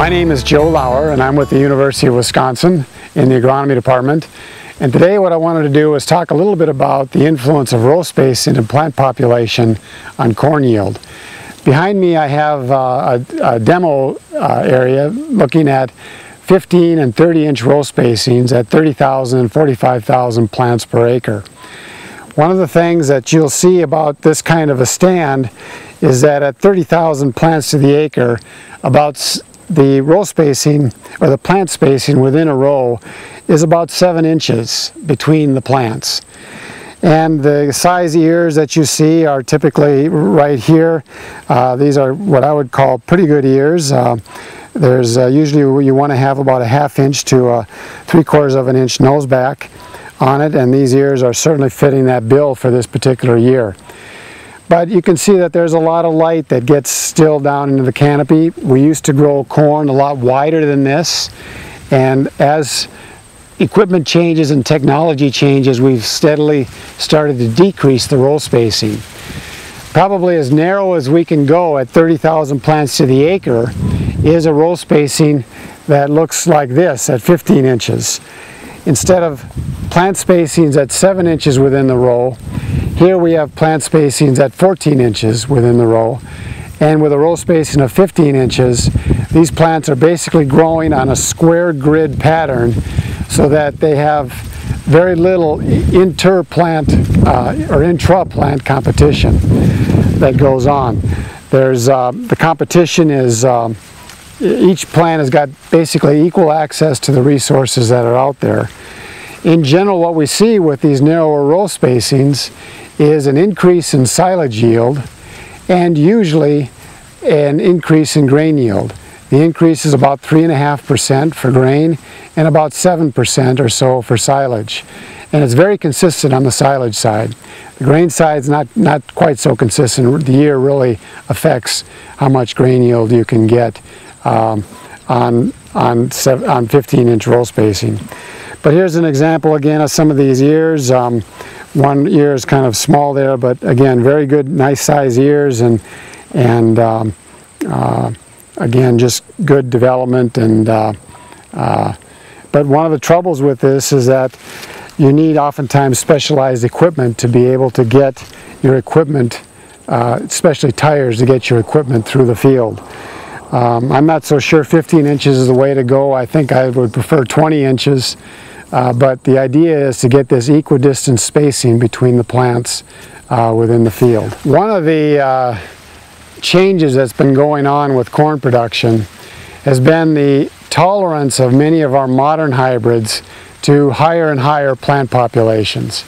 My name is Joe Lauer and I'm with the University of Wisconsin in the Agronomy Department. And today what I wanted to do is talk a little bit about the influence of row spacing and plant population on corn yield. Behind me I have a demo area looking at 15 and 30 inch row spacings at 30,000 and 45,000 plants per acre. One of the things that you'll see about this kind of a stand is that at 30,000 plants to the acre, about the row spacing or the plant spacing within a row is about 7 inches between the plants. And the size ears that you see are typically right here. These are what I would call pretty good ears. There's usually you want to have about a 1/2 inch to 3/4 of an inch nose back on it, and these ears are certainly fitting that bill for this particular year. But you can see that there's a lot of light that gets still down into the canopy. We used to grow corn a lot wider than this, and as equipment changes and technology changes, we've steadily started to decrease the row spacing. Probably as narrow as we can go at 30,000 plants to the acre is a row spacing that looks like this at 15 inches. Instead of plant spacings at 7 inches within the row, here we have plant spacings at 14 inches within the row. And with a row spacing of 15 inches, these plants are basically growing on a square grid pattern so that they have very little inter-plant or intra-plant competition that goes on. There's the competition is each plant has got basically equal access to the resources that are out there. In general, what we see with these narrower row spacings is an increase in silage yield and usually an increase in grain yield. The increase is about 3.5% for grain and about 7% or so for silage. And it's very consistent on the silage side. The grain side's not quite so consistent. The year really affects how much grain yield you can get on 15 inch row spacing. But here's an example again of some of these ears. One ear is kind of small there, but again, very good, nice size ears, and again, just good development. And but one of the troubles with this is that you need oftentimes specialized equipment to be able to get your equipment, especially tires, to get your equipment through the field. I'm not so sure 15 inches is the way to go. I think I would prefer 20 inches. But the idea is to get this equidistant spacing between the plants within the field. One of the changes that's been going on with corn production has been the tolerance of many of our modern hybrids to higher and higher plant populations.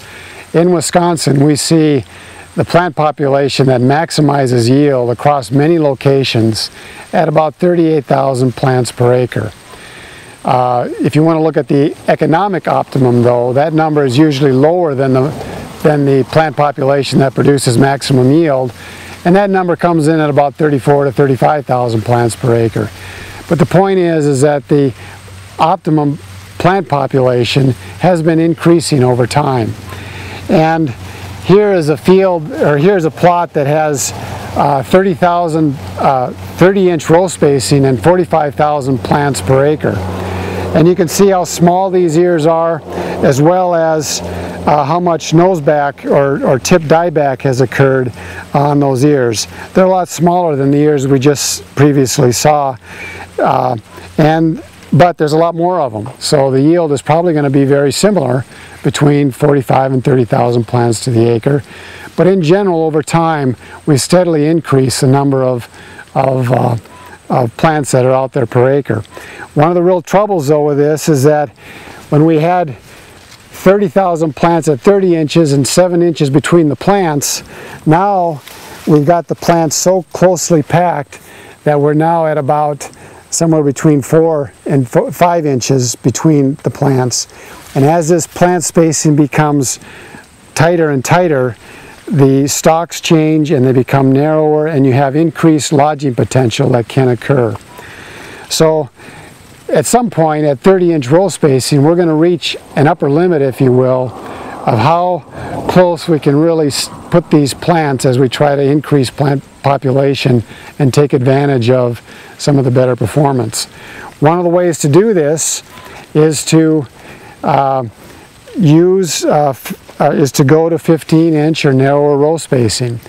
In Wisconsin, we see the plant population that maximizes yield across many locations at about 38,000 plants per acre. If you want to look at the economic optimum, though, that number is usually lower than the plant population that produces maximum yield, and that number comes in at about 34 to 35,000 plants per acre. But the point is that the optimum plant population has been increasing over time. And here is a field, or here's a plot that has 30 inch row spacing and 45,000 plants per acre. And you can see how small these ears are, as well as how much noseback or tip dieback has occurred on those ears. They're a lot smaller than the ears we just previously saw, but there's a lot more of them. So the yield is probably going to be very similar between 45 and 30,000 plants to the acre. But in general, over time, we steadily increase the number of plants that are out there per acre. One of the real troubles though with this is that when we had 30,000 plants at 30 inches and 7 inches between the plants, now we've got the plants so closely packed that we're now at about somewhere between 4 and 5 inches between the plants. And as this plant spacing becomes tighter and tighter, the stalks change and they become narrower, and you have increased lodging potential that can occur. So at some point at 30 inch row spacing, we're going to reach an upper limit, if you will, of how close we can really put these plants as we try to increase plant population and take advantage of some of the better performance. One of the ways to do this is to go to 15-inch or narrower row spacing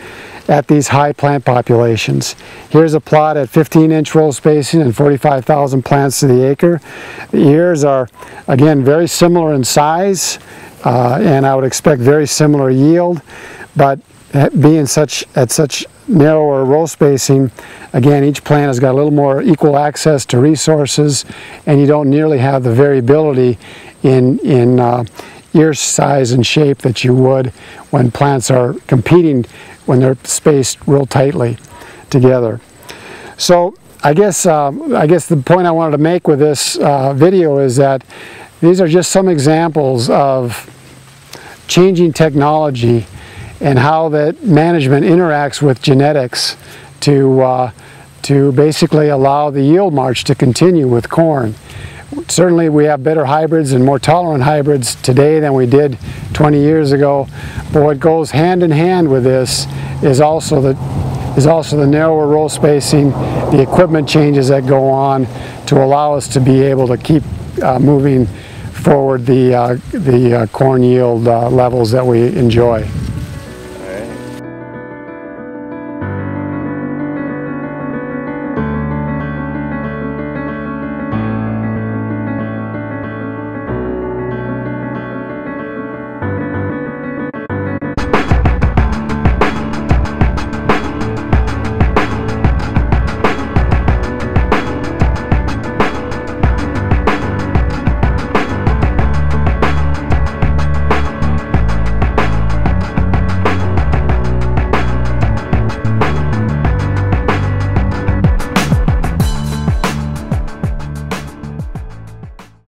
at these high plant populations. Here's a plot at 15-inch row spacing and 45,000 plants to the acre. The ears are, again, very similar in size, and I would expect very similar yield, but being at such narrower row spacing, again, each plant has got a little more equal access to resources, and you don't nearly have the variability in ear size and shape that you would when plants are competing, when they're spaced real tightly together. So I guess the point I wanted to make with this video is that these are just some examples of changing technology and how that management interacts with genetics to basically allow the yield march to continue with corn. Certainly we have better hybrids and more tolerant hybrids today than we did 20 years ago, but what goes hand in hand with this is also the narrower row spacing, the equipment changes that go on to allow us to be able to keep moving forward the corn yield levels that we enjoy.